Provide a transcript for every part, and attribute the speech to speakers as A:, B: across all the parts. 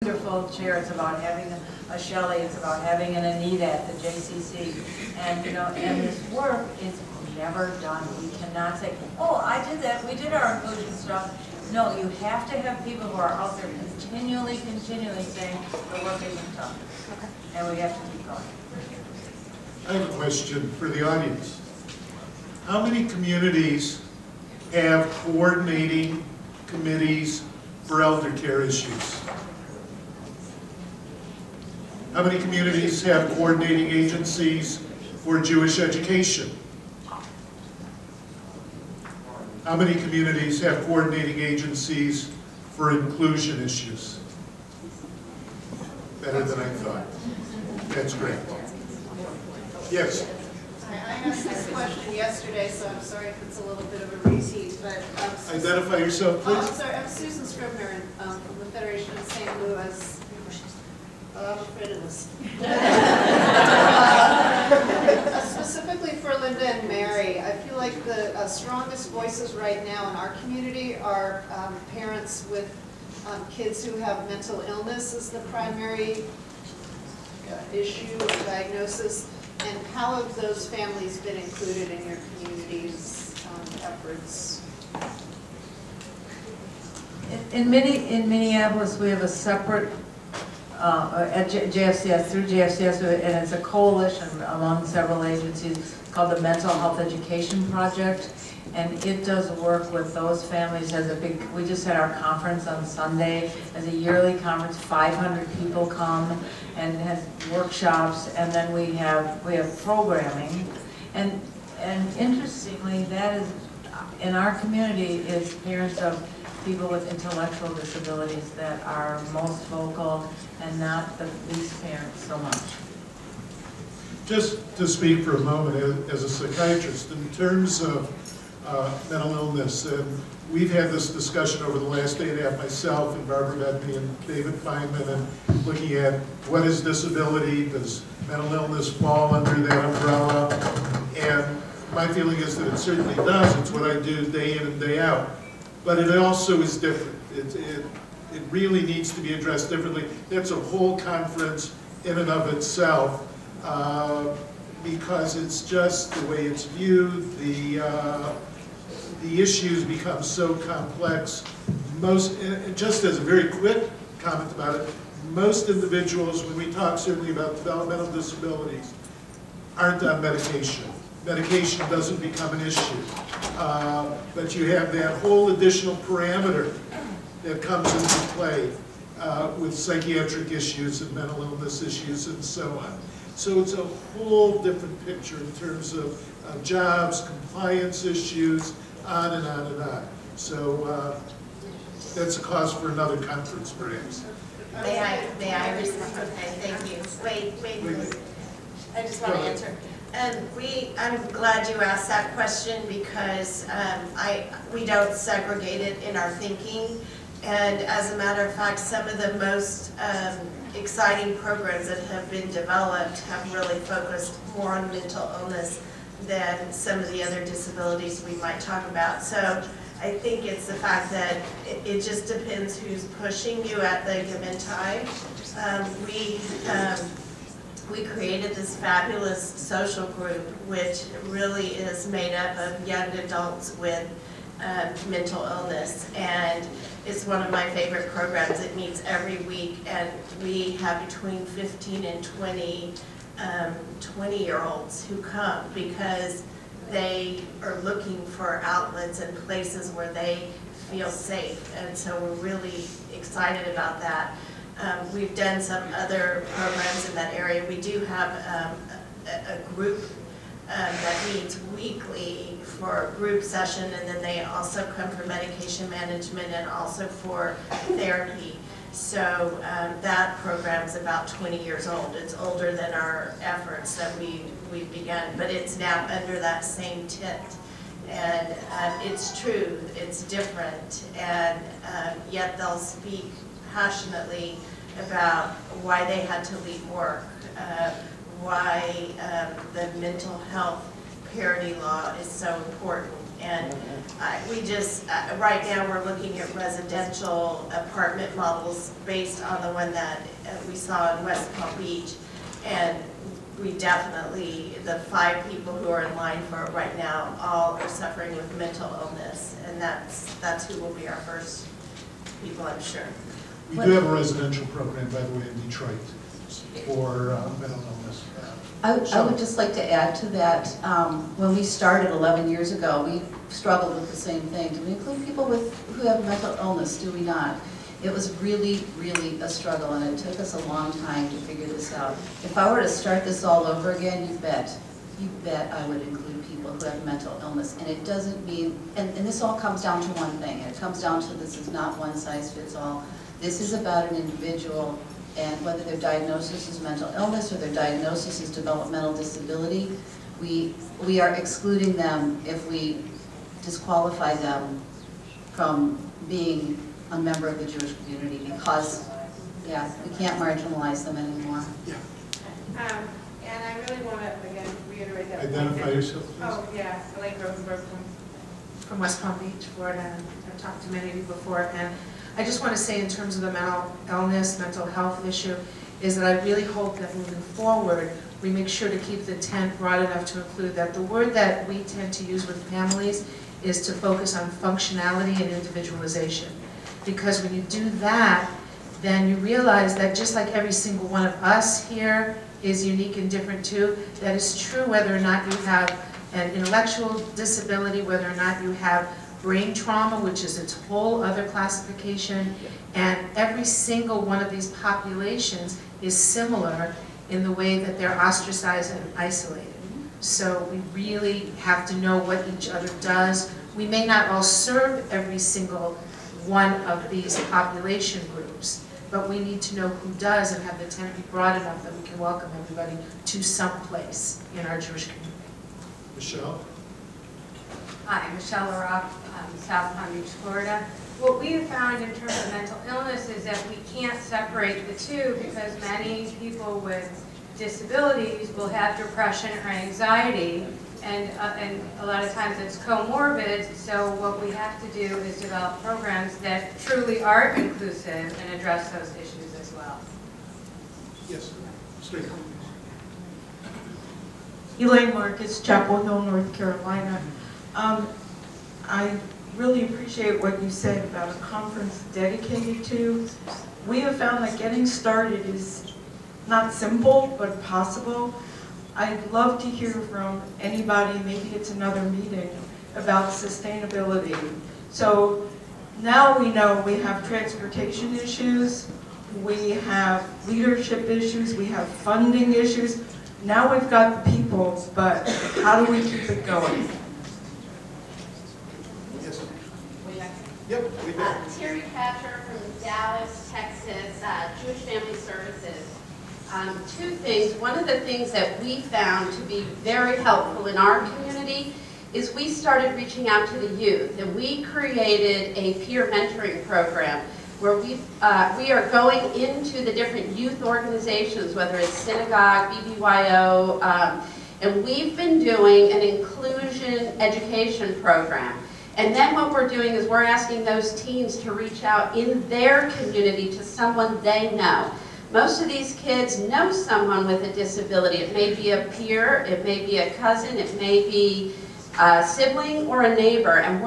A: are full chair. It's about having a Shelly. It's about having an Anita at the JCC. And you know, and this work is never done. We cannot say, oh, I did that. We did our inclusion stuff. No, you have to have people who are out there continually saying the work isn't done. And we have to keep going.
B: I have a question for the audience. How many communities have coordinating committees for elder care issues? How many communities have coordinating agencies for Jewish education? How many communities have coordinating agencies for inclusion issues? Better than I thought. That's great. Yes?
C: I asked this question yesterday, so I'm sorry if it's a little bit of a repeat, but...
B: Identify yourself, please.
C: I'm sorry, I'm Susan Scribner from the Federation of St. Louis. I'm afraid of this. Specifically for Linda and Mary, I feel like the strongest voices right now in our community are parents with kids who have mental illness as the primary issue or diagnosis. And how have those families been included in your community's efforts?
A: In Minneapolis, we have a separate, at JFCS, through JFCS, and it's a coalition among several agencies called the Mental Health Education Project. And it does work with those families. We just had our conference on Sunday as a yearly conference. 500 people come and has workshops, and then we have programming. And interestingly, that is in our community is parents of people with intellectual disabilities that are most vocal, and not the least parents so much.
B: Just to speak for a moment as a psychiatrist, in terms of mental illness, and we've had this discussion over the last day and a half, myself and Barbara Bedney and David Feynman, and looking at what is disability, does mental illness fall under that umbrella, and my feeling is that it certainly does. It's what I do day in and day out, but it also is different. It really needs to be addressed differently. That's a whole conference in and of itself, because it's just the way it's viewed, the issues become so complex. Just as a very quick comment about it, most individuals, when we talk certainly about developmental disabilities, aren't on medication. Medication doesn't become an issue. But you have that whole additional parameter that comes into play with psychiatric issues and mental illness issues and so on. So it's a whole different picture in terms of jobs, compliance issues, on and on and on. So that's a cause for another conference, perhaps.
D: May I respond? Okay, thank you. Wait. I just want to answer. I'm glad you asked that question because we don't segregate it in our thinking. And as a matter of fact, some of the most exciting programs that have been developed have really focused more on mental illness than some of the other disabilities we might talk about. So I think it's the fact that it just depends who's pushing you at the given time. We created this fabulous social group, which really is made up of young adults with mental illness, and it's one of my favorite programs. It meets every week, and we have between 15 and 20-year-olds who come because they are looking for outlets and places where they feel safe, and so we're really excited about that. We've done some other programs in that area. We do have a group that meets weekly for a group session, and then they also come for medication management and also for therapy. So that program is about 20 years old. It's older than our efforts that we've begun, but it's now under that same tent. And it's true, it's different, and yet they'll speak passionately about why they had to leave work, why the mental health parity law is so important, And we just, right now we're looking at residential apartment models based on the one that we saw in West Palm Beach. And we definitely, the 5 people who are in line for it right now, all are suffering with mental illness. And that's who will be our first people, I'm sure.
B: We do have a residential program, by the way, in Detroit for mental illness.
E: I would just like to add to that, when we started 11 years ago, we struggled with the same thing. Do we include people who have mental illness? Do we not? It was really, really a struggle, and it took us a long time to figure this out. If I were to start this all over again, you bet I would include people who have mental illness. And it doesn't mean, and this all comes down to one thing. It comes down to this is not one size fits all. This is about an individual, and whether their diagnosis is mental illness or their diagnosis is developmental disability, we are excluding them if we disqualify them from being a member of the Jewish community because, yeah, we can't marginalize them anymore.
B: Yeah.
F: And I really want to, again, reiterate that.
B: Identify yourself, please.
F: Oh, yeah, Elaine Rosenberg from West Palm Beach, Florida, and I've talked to many of you before. And I just want to say in terms of the mental illness, mental health issue, is that I really hope that moving forward, we make sure to keep the tent broad enough to include that. The word that we tend to use with families is to focus on functionality and individualization. Because when you do that, then you realize that just like every single one of us here is unique and different too, that is true whether or not you have an intellectual disability, whether or not you have brain trauma, which is its whole other classification, and every single one of these populations is similar in the way that they're ostracized and isolated. So we really have to know what each other does. We may not all serve every single one of these population groups, but we need to know who does and have the tent be broad enough that we can welcome everybody to some place in our Jewish community.
B: Michelle?
G: Hi, Michelle LaRock, South Palm Beach, Florida. What we have found in terms of mental illness is that we can't separate the two because many people with disabilities will have depression or anxiety, and a lot of times it's comorbid. So what we have to do is develop programs that truly are inclusive and address those issues as well.
B: Yes, straight.
H: Elaine Marcus, Chapel Hill, North Carolina. I really appreciate what you said about a conference dedicated to. We have found that getting started is not simple, but possible. I'd love to hear from anybody, maybe it's another meeting, about sustainability. So now we know we have transportation issues, we have leadership issues, we have funding issues. Now we've got the people, but how do we keep it going?
B: Yes. Yep, we bet.
I: Terry Hatcher from Dallas, Texas, Jewish Family Services. Two things. One of the things that we found to be very helpful in our community is we started reaching out to the youth, and we created a peer mentoring program where we are going into the different youth organizations, whether it's synagogue, BBYO, and we've been doing an inclusion education program. And then what we're doing is we're asking those teens to reach out in their community to someone they know. Most of these kids know someone with a disability. It may be a peer, it may be a cousin, it may be a sibling or a neighbor, and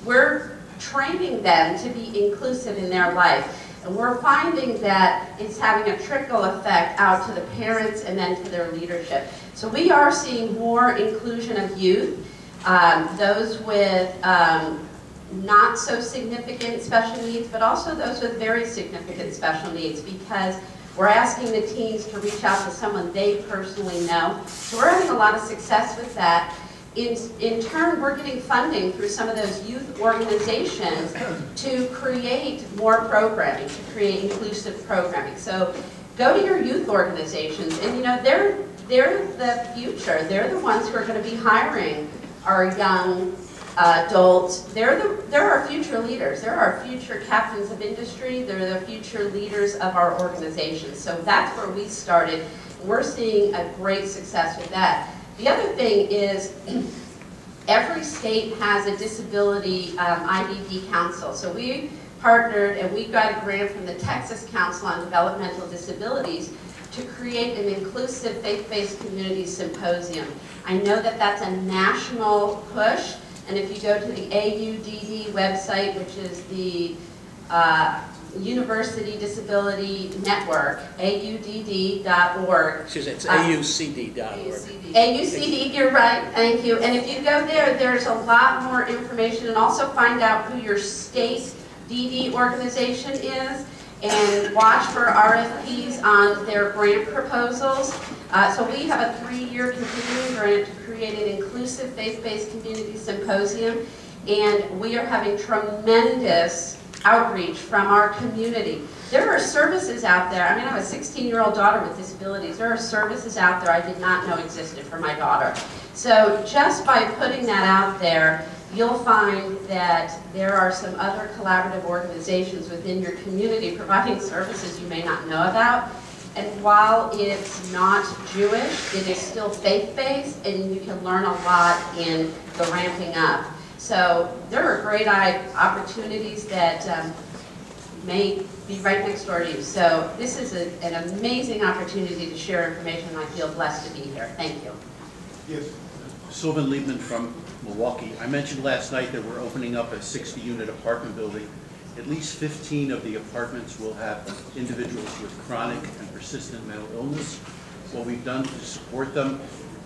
I: we're training them to be inclusive in their life. And we're finding that it's having a trickle effect out to the parents and then to their leadership. So we are seeing more inclusion of youth, those with not so significant special needs, but also those with very significant special needs, because we're asking the teens to reach out to someone they personally know. So we're having a lot of success with that. In turn, we're getting funding through some of those youth organizations to create more programming, to create inclusive programming. So go to your youth organizations, and you know, they're the future. They're the ones who are going to be hiring our young adults. They're our future leaders. They're our future captains of industry. They're the future leaders of our organizations. So that's where we started. We're seeing a great success with that. The other thing is every state has a disability IDP council. So we partnered and we got a grant from the Texas Council on Developmental Disabilities to create an inclusive faith-based community symposium. I know that that's a national push, and if you go to the AUDD website, which is the University Disability Network, audd.org.
J: Excuse me, it's aucd.org.
I: AUCD, you're right, thank you. And if you go there, there's a lot more information, and also find out who your state DD organization is, and watch for RFPs on their grant proposals. So we have a 3-year continuing grant to create an inclusive faith-based community symposium, and we are having tremendous outreach from our community. There are services out there. I mean, I have a 16-year-old daughter with disabilities. There are services out there I did not know existed for my daughter. So just by putting that out there, you'll find that there are some other collaborative organizations within your community providing services you may not know about. And while it's not Jewish, it is still faith-based, and you can learn a lot in the ramping up. So there are great opportunities that may be right next door to you. So this is an amazing opportunity to share information, and I feel blessed to be here. Thank you.
B: Yes.
J: Sylvan Liebman from Milwaukee. I mentioned last night that we're opening up a 60-unit apartment building. At least 15 of the apartments will have individuals with chronic and persistent mental illness. What we've done to support them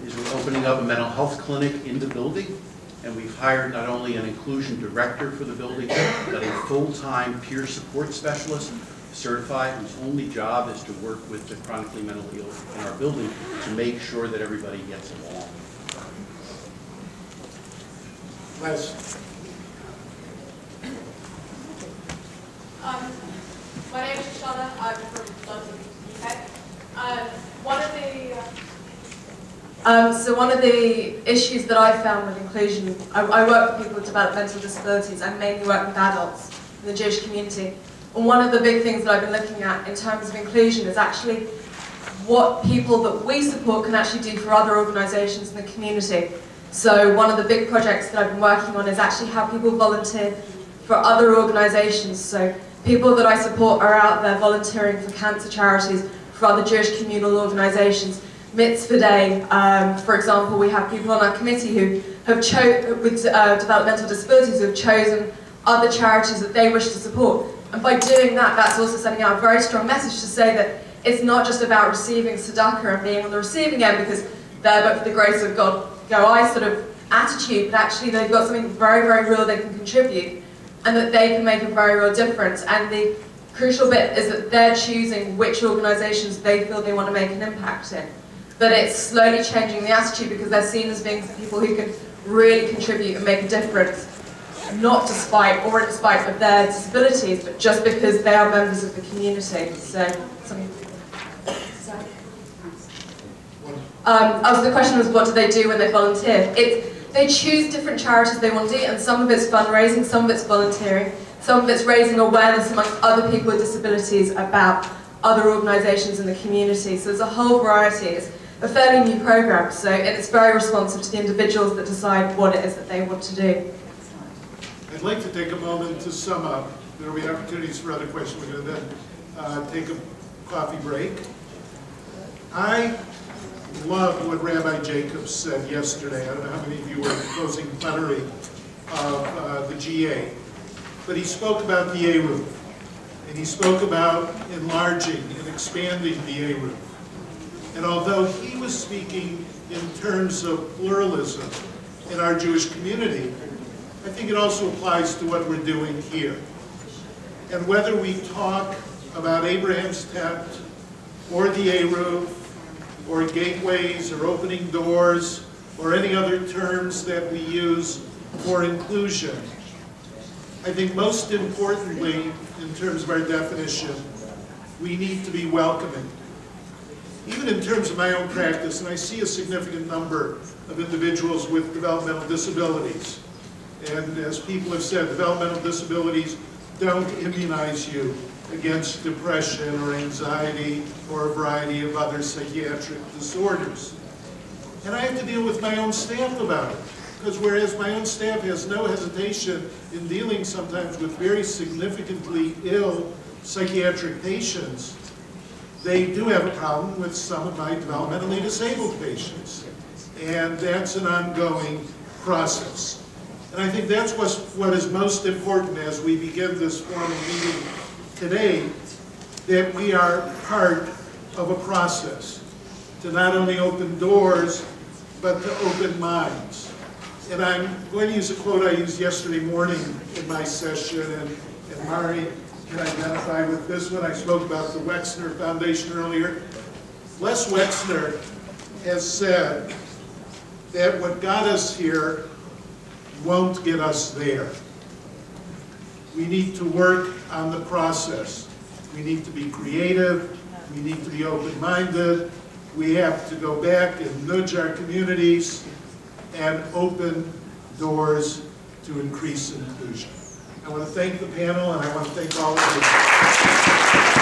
J: is we're opening up a mental health clinic in the building, and we've hired not only an inclusion director for the building, but a full-time peer support specialist, certified, whose only job is to work with the chronically mentally ill in our building to make sure that everybody gets along.
B: Les.
K: My name is Shoshana. I'm from London, UK. So one of the issues that I found with inclusion, I work with people with developmental disabilities. I mainly work with adults in the Jewish community. And one of the big things that I've been looking at in terms of inclusion is actually what people that we support can actually do for other organisations in the community. So one of the big projects that I've been working on is actually how people volunteer for other organisations. So people that I support are out there volunteering for cancer charities, for other Jewish communal organisations. Mitzvah Day, for example, we have people on our committee who have with developmental disabilities who have chosen other charities that they wish to support. And by doing that, that's also sending out a very strong message to say that it's not just about receiving tzedakah and being on the receiving end because they're but for the grace of God go I sort of attitude, but actually they've got something very, very real they can contribute and that they can make a very real difference. And the crucial bit is that they're choosing which organisations they feel they want to make an impact in. But it's slowly changing the attitude because they're seen as being people who can really contribute and make a difference, not despite or in spite of their disabilities, but just because they are members of the community. So, the question was, what do they do when they volunteer? They choose different charities they want to do, and some of it's fundraising, some of it's volunteering, some of it's raising awareness amongst other people with disabilities about other organisations in the community. So there's a whole variety. It's a fairly new program, so and it's very responsive to the individuals that decide what it is that they want to do.
B: I'd like to take a moment to sum up. There will be opportunities for other questions. We're going to then take a coffee break. I loved what Rabbi Jacobs said yesterday. I don't know how many of you were closing plenary of the GA, but he spoke about the A-roof, and he spoke about enlarging and expanding the A-roof. And although he was speaking in terms of pluralism in our Jewish community, I think it also applies to what we're doing here. And whether we talk about Abraham's tent, or the A-roof, or gateways, or opening doors, or any other terms that we use for inclusion, I think most importantly, in terms of our definition, we need to be welcoming. Even in terms of my own practice, and I see a significant number of individuals with developmental disabilities. And as people have said, developmental disabilities don't immunize you against depression or anxiety or a variety of other psychiatric disorders. And I have to deal with my own staff about it. Because whereas my own staff has no hesitation in dealing sometimes with very significantly ill psychiatric patients, they do have a problem with some of my developmentally disabled patients. And that's an ongoing process. And I think that's what is most important as we begin this formal meeting today, that we are part of a process to not only open doors, but to open minds. And I'm going to use a quote I used yesterday morning in my session, and Mari can identify with this one. I spoke about the Wexner Foundation earlier. Les Wexner has said that what got us here won't get us there. We need to work on the process. We need to be creative. We need to be open-minded. We have to go back and nudge our communities and open doors to increase inclusion. I want to thank the panel, and I want to thank all of you.